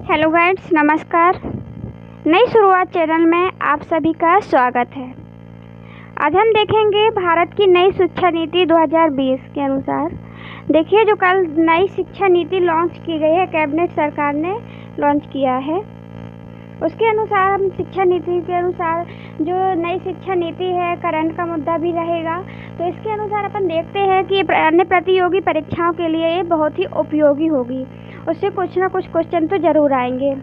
Hello guides, नमस्कार। नई शुरुआत चैनल में आप सभी का स्वागत है। आज हम देखेंगे भारत की नई शिक्षा नीति 2020 के अनुसार। देखिए, जो कल नई शिक्षा नीति लॉन्च की गई है, कैबिनेट सरकार ने लॉन्च किया है, उसके अनुसार हम शिक्षा नीति के अनुसार जो नई शिक्षा नीति है, करंट का मुद्दा भी रहेगा। तो इसके अनुसार अपन देखते हैं कि अन्य प्रतियोगी परीक्षाओं के लिए ये बहुत ही उपयोगी होगी। उससे कुछ ना कुछ क्वेश्चन तो ज़रूर आएंगे।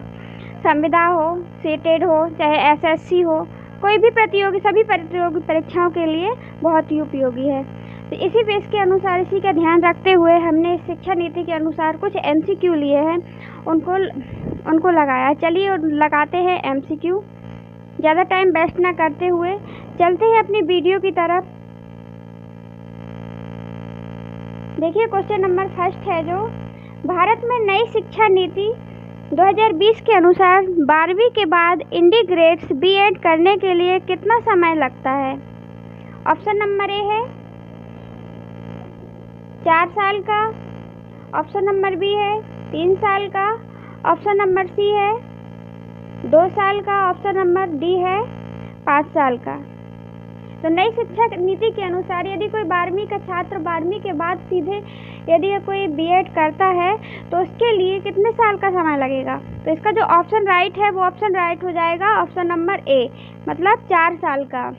संविदा हो, सीटेड हो, चाहे एसएससी हो, कोई भी सभी प्रतियोगी परीक्षाओं के लिए बहुत ही उपयोगी है। तो इसी बेस के अनुसार, इसी का ध्यान रखते हुए हमने शिक्षा नीति के अनुसार कुछ एमसीक्यू लिए हैं, उनको लगाया। चलिए लगाते हैं एमसीक्यू। ज़्यादा टाइम वेस्ट ना करते हुए चलते हैं अपनी वीडियो की तरफ। देखिए, क्वेश्चन नंबर फर्स्ट है जो भारत में नई शिक्षा नीति 2020 के अनुसार 12वीं के बाद इंटीग्रेट्स बीएड करने के लिए कितना समय लगता है। ऑप्शन नंबर ए है 4 साल का, ऑप्शन नंबर बी है 3 साल का, ऑप्शन नंबर सी है 2 साल का, ऑप्शन नंबर डी है 5 साल का। तो नई शिक्षा नीति के अनुसार यदि कोई 12वीं का छात्र 12वीं के बाद सीधे यदि कोई बीएड करता है तो उसके लिए कितने साल का समय लगेगा। तो इसका जो ऑप्शन राइट है वो ऑप्शन राइट हो जाएगा, ऑप्शन नंबर ए, मतलब 4 साल का।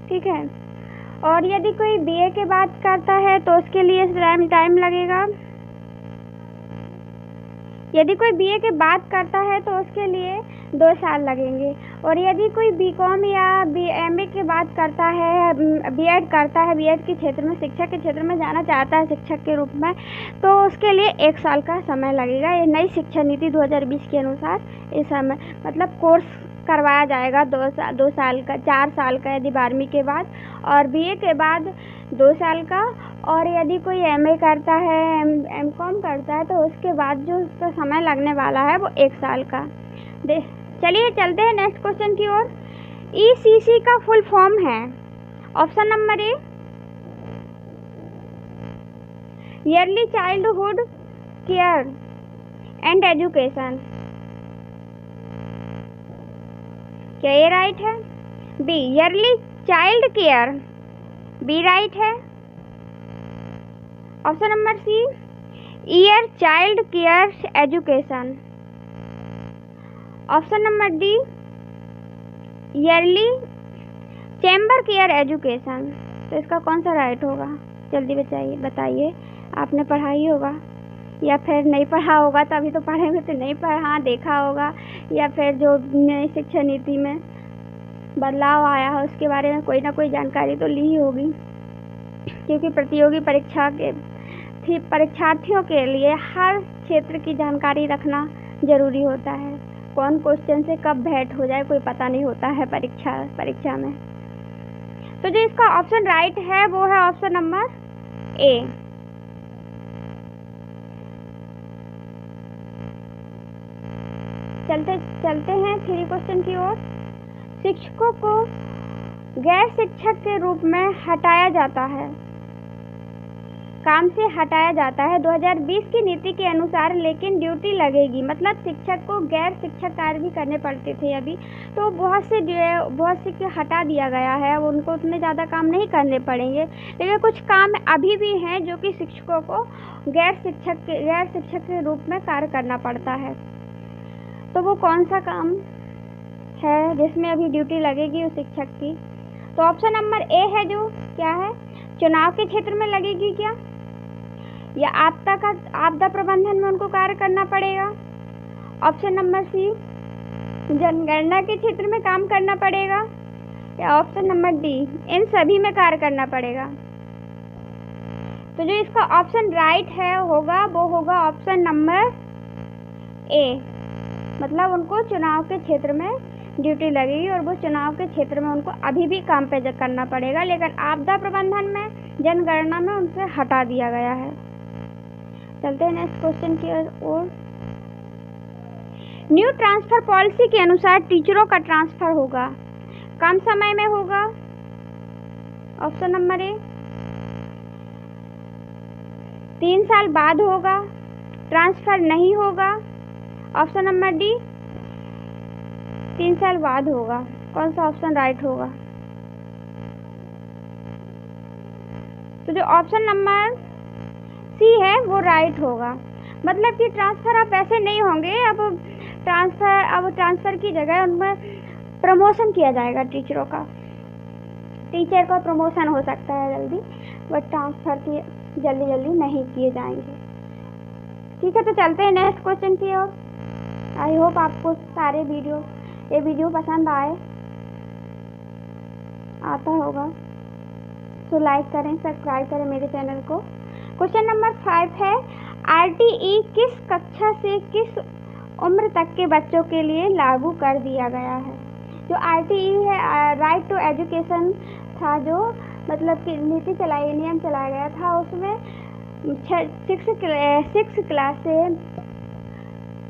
ठीक है। और यदि कोई बीए के बाद करता है तो उसके लिए टाइम लगेगा। यदि कोई बीए के बाद करता है तो उसके लिए 2 साल लगेंगे। और यदि कोई बीकॉम या एमए के बाद करता है, बीएड करता है, बीएड के क्षेत्र में, शिक्षा के क्षेत्र में जाना चाहता है शिक्षक के रूप में, तो उसके लिए 1 साल का समय लगेगा। ये नई शिक्षा नीति 2020 के अनुसार इस समय मतलब कोर्स करवाया जाएगा 2 साल का, 4 साल का यदि 12वीं के बाद, और बीए के बाद 2 साल का। और यदि कोई एमए करता है, एमकॉम करता है, तो उसके बाद जो उसका समय लगने वाला है वो 1 साल का। चलिए चलते हैं नेक्स्ट क्वेश्चन की ओर। ईसीसी का फुल फॉर्म है। Option number A early childhood care and education, क्या ये राइट है। B early child care, B right है। Option number C year child care education, option number D early chamber care education. तो इसका कौन सा right होगा, जल्दी बताइए। आपने पढ़ा ही होगा या फिर नहीं पढ़ा होगा, तो अभी तो पढ़ेंगे तो नहीं पढ़ा, हाँ देखा होगा, या फिर जो नई शिक्षा नीति में बदलाव आया है उसके बारे में कोई ना कोई जानकारी तो ली ही होगी। क्योंकि प्रतियोगी परीक्षार्थियों के लिए हर क्षेत्र की जानकारी रखना जरूरी होता है। कौन क्वेश्चन से कब भेंट हो जाए कोई पता नहीं होता है परीक्षा में। तो जो इसका ऑप्शन राइट है वो है ऑप्शन नंबर ए। चलते हैं 3 क्वेश्चन की ओर। शिक्षकों को गैर शिक्षक के रूप में हटाया जाता है, काम से हटाया जाता है 2020 की नीति के अनुसार, लेकिन ड्यूटी लगेगी। मतलब शिक्षक को गैर शिक्षक कार्य भी करने पड़ते थे अभी, तो बहुत से हटा दिया गया है। उनको उतने ज़्यादा काम नहीं करने पड़ेंगे, लेकिन कुछ काम अभी भी हैं जो कि शिक्षकों को गैर शिक्षक के रूप में कार्य करना पड़ता है। तो वो कौन सा काम है जिसमें अभी ड्यूटी लगेगी उस शिक्षक की। तो ऑप्शन नंबर ए है जो क्या है, चुनाव के क्षेत्र में लगेगी क्या, या आपदा प्रबंधन में उनको कार्य करना पड़ेगा। ऑप्शन नंबर सी जनगणना के क्षेत्र में काम करना पड़ेगा, या ऑप्शन नंबर डी इन सभी में कार्य करना पड़ेगा। तो जो इसका ऑप्शन राइट है होगा वो होगा ऑप्शन नंबर ए, मतलब उनको चुनाव के क्षेत्र में ड्यूटी लगेगी और वो चुनाव के क्षेत्र में उनको अभी भी काम पे करना पड़ेगा, लेकिन आपदा प्रबंधन में, जनगणना में उनसे हटा दिया गया है। चलते हैं नेक्स्ट क्वेश्चन की ओर। न्यू ट्रांसफर पॉलिसी के अनुसार टीचरों का ट्रांसफर होगा, कम समय में होगा। ऑप्शन नंबर ए 3 साल बाद होगा, ट्रांसफ़र नहीं होगा। ऑप्शन नंबर डी 3 साल बाद होगा। कौन सा ऑप्शन राइट होगा? तो जो ऑप्शन नंबर सी है वो राइट होगा। मतलब कि ट्रांसफ़र अब ऐसे नहीं होंगे, अब ट्रांसफ़र की जगह उनमें प्रमोशन किया जाएगा टीचरों का। टीचर का प्रमोशन हो सकता है जल्दी, बट ट्रांसफ़र की जल्दी नहीं किए जाएंगे। ठीक है, तो चलते हैं नेक्स्ट क्वेश्चन की ओर। आई होप आपको ये वीडियो पसंद आता होगा। तो लाइक करें, सब्सक्राइब करें मेरे चैनल को। क्वेश्चन नंबर 5 है, RTE किस कक्षा से किस उम्र तक के बच्चों के लिए लागू कर दिया गया है? जो RTE है, राइट टू एजुकेशन था, जो मतलब कि नियम चलाया गया था, उसमें 6 क्लास से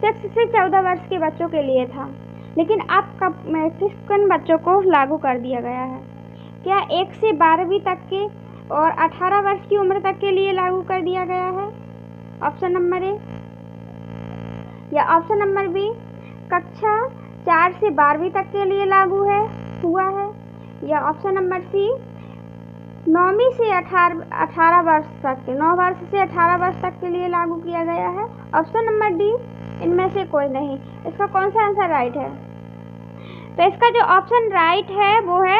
6 से 14 वर्ष के बच्चों के लिए था, लेकिन अब किन बच्चों को लागू कर दिया गया है? क्या 1 से 12वीं तक के और 18 वर्ष की उम्र तक के लिए लागू कर दिया गया है? ऑप्शन नंबर ए। या ऑप्शन नंबर बी, कक्षा 4 से 12वीं तक के लिए लागू हुआ है? या ऑप्शन नंबर सी, 9वीं से 18 वर्ष तक के 9 वर्ष से 18 वर्ष तक के लिए लागू किया गया है? ऑप्शन नंबर डी इनमें से कोई नहीं। इसका कौन सा आंसर राइट है? तो इसका जो ऑप्शन राइट है वो है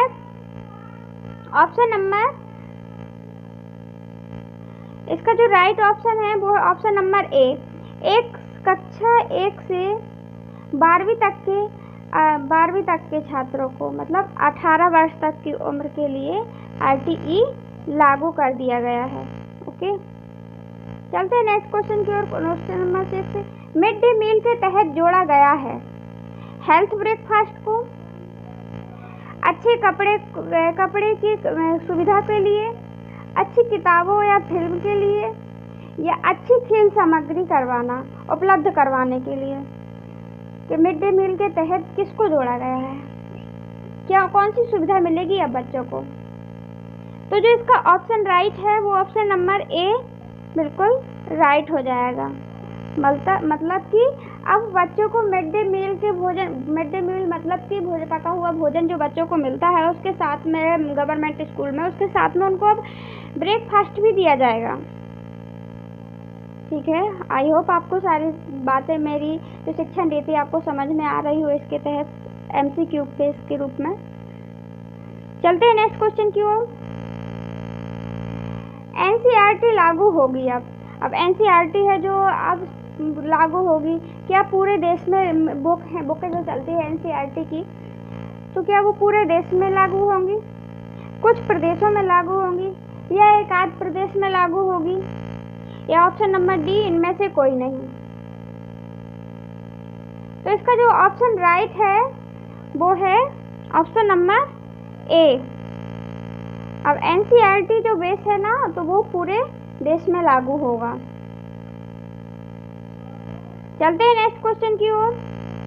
ऑप्शन नंबर, इसका जो राइट ऑप्शन है वो है ऑप्शन नंबर ए। कक्षा 1 से 12वीं तक के छात्रों को, मतलब 18 वर्ष तक की उम्र के लिए RTE लागू कर दिया गया है। ओके, चलते हैं नेक्स्ट क्वेश्चन की ओर। Question number 6, midday meal के तहत जोड़ा गया है हेल्थ ब्रेकफास्ट को, अच्छे कपड़े की सुविधा के लिए, अच्छी किताबों या फिल्म के लिए, या अच्छी खेल सामग्री उपलब्ध करवाने के लिए। कि मिड डे मील के तहत किसको जोड़ा गया है? क्या कौन सी सुविधा मिलेगी अब बच्चों को? तो जो इसका ऑप्शन राइट है वो ऑप्शन नंबर ए बिल्कुल राइट हो जाएगा। मतलब कि अब बच्चों को मिड डे मील मतलब कि पका हुआ भोजन जो बच्चों को मिलता है, उसके साथ में गवर्नमेंट स्कूल में उसके साथ में उनको अब ब्रेकफास्ट भी दिया जाएगा। ठीक है, आई होप आपको सारी बातें मेरी जो शिक्षण नीति आपको समझ में आ रही हो इसके तहत MCQ के रूप में। चलते हैं नेक्स्ट क्वेश्चन की ओर। NCERT लागू होगी अब NCERT है जो अब लागू होगी। क्या पूरे देश में बुकें जो चलती है NCERT की, तो क्या वो पूरे देश में लागू होंगी, कुछ प्रदेशों में लागू होंगी, या एक आध प्रदेश में लागू होगी, या ऑप्शन नंबर डी इनमें से कोई नहीं? तो इसका जो ऑप्शन राइट है वो है ऑप्शन नंबर ए। अब NCERT जो बेस है ना, तो वो पूरे देश में लागू होगा। चलते हैं नेक्स्ट क्वेश्चन की ओर।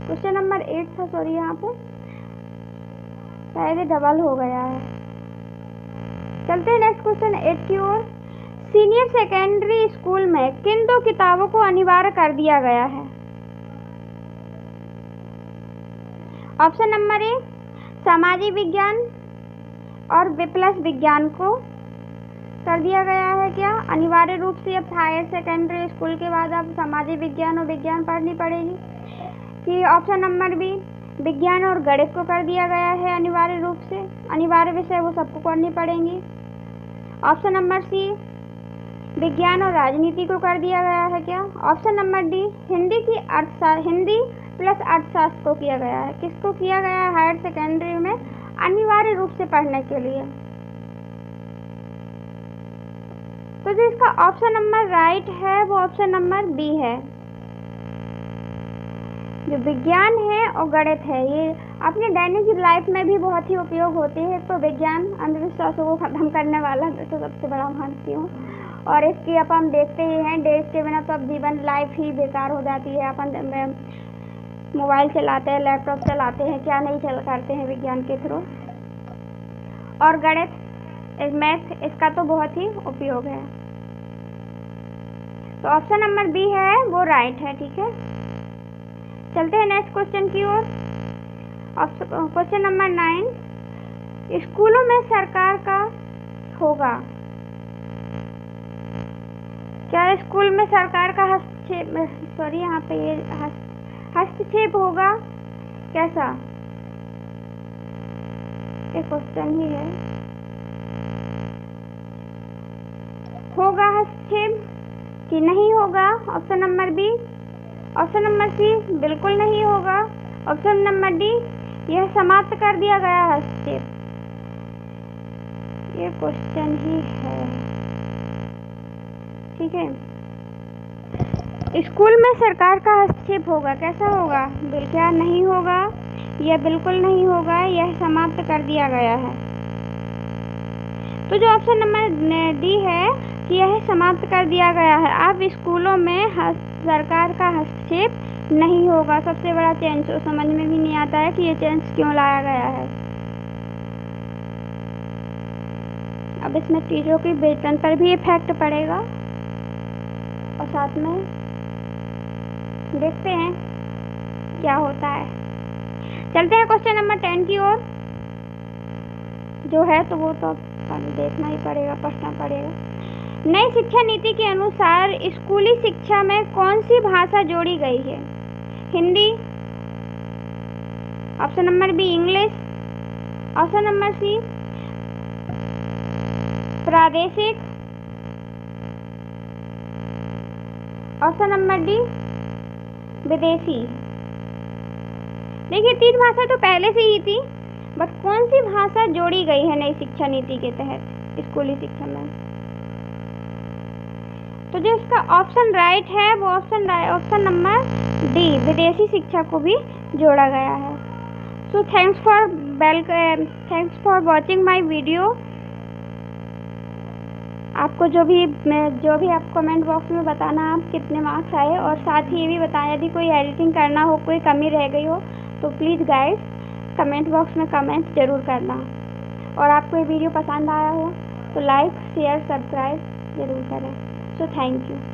क्वेश्चन नंबर 8 था, सॉरी यहाँ पे शायद डबल हो गया है। चलते हैं नेक्स्ट क्वेश्चन 8 की ओर। सीनियर सेकेंडरी स्कूल में किन 2 किताबों को अनिवार्य कर दिया गया है? ऑप्शन नंबर ए, सामाजिक विज्ञान और विप्लव विज्ञान को कर दिया गया है क्या अनिवार्य रूप से? अब हायर सेकेंडरी स्कूल के बाद अब सामाजिक विज्ञान और विज्ञान पढ़नी पड़ेगी। कि ऑप्शन नंबर बी, विज्ञान और गणित को कर दिया गया है अनिवार्य रूप से, अनिवार्य विषय वो सबको पढ़नी पड़ेंगी। ऑप्शन नंबर सी, विज्ञान और राजनीति को कर दिया गया है क्या? Option number D, Hindi plus अर्थशास्त्र को किया गया है। किसको किया गया है हायर सेकेंडरी में अनिवार्य रूप से पढ़ने के लिए? तो जो इसका ऑप्शन नंबर राइट है वो ऑप्शन नंबर बी है। जो विज्ञान है और गणित है ये अपने दैनिक लाइफ में भी बहुत ही उपयोग होती है। तो विज्ञान अंधविश्वासों को खत्म करने वाला तो सबसे बड़ा मानती हूँ, और इसकी अपन देखते ही हैं देश के बिना तो अब जीवन लाइफ ही बेकार हो जाती है। अपन मोबाइल चलाते हैं, लैपटॉप चलाते हैं, क्या नहीं करते हैं विज्ञान के थ्रू। और गणित मैथ इसका तो बहुत ही उपयोग है। तो ऑप्शन नंबर बी है वो राइट है। ठीक है, चलते हैं नेक्स्ट क्वेश्चन की ओर। क्वेश्चन नंबर 9, स्कूलों में सरकार का होगा। क्या स्कूल में सरकार का यहाँ पे ये हस्तक्षेप होगा? कैसा? एक क्वेश्चन ही है। होगा हस्तक्षेप कि नहीं होगा? Option number B. Option number C, बिल्कुल नहीं होगा। ऑप्शन नंबर डी, यह समाप्त कर दिया गया हस्तक्षेप। ये क्वेश्चन ही है। ठीक है, स्कूल में सरकार का हस्तक्षेप होगा। कैसा होगा? क्या नहीं होगा, यह बिल्कुल नहीं होगा, यह समाप्त कर दिया गया है। तो जो ऑप्शन नंबर डी है कि यह समाप्त कर दिया गया है। अब स्कूलों में सरकार का हस्तक्षेप नहीं होगा। सबसे बड़ा चेंज, तो समझ में भी नहीं आता है कि ये चेंज क्यों लाया गया है। अब इसमें टीचरों की वेतन पर भी इफेक्ट पड़ेगा और साथ में देखते हैं क्या होता है। चलते हैं क्वेश्चन नंबर 10 की ओर। जो है तो वो तो देखना ही पड़ेगा, पढ़ना पड़ेगा। नई शिक्षा नीति के अनुसार स्कूली शिक्षा में कौन सी भाषा जोड़ी गई है? Hindi. Option number B English. Option number C प्रादेशिक। ऑप्शन नंबर डी विदेशी। देखिए 3 भाषा तो पहले से ही थी, बट कौन सी भाषा जोड़ी गई है नई शिक्षा नीति के तहत स्कूली शिक्षा में? तो जो इसका ऑप्शन राइट है वो ऑप्शन नंबर डी विदेशी शिक्षा को भी जोड़ा गया है। So thanks for watching my video. आपको जो भी आप कमेंट बॉक्स में बताना आप कितने मार्क्स आए, और साथ ही ये भी बताएं यदि कोई एडिटिंग करना हो, कोई कमी रह गई हो तो प्लीज़ गाइस कमेंट बॉक्स में कमेंट जरूर करना। और आपको ये वीडियो पसंद आया हो तो लाइक शेयर सब्सक्राइब जरूर करें। So thank you.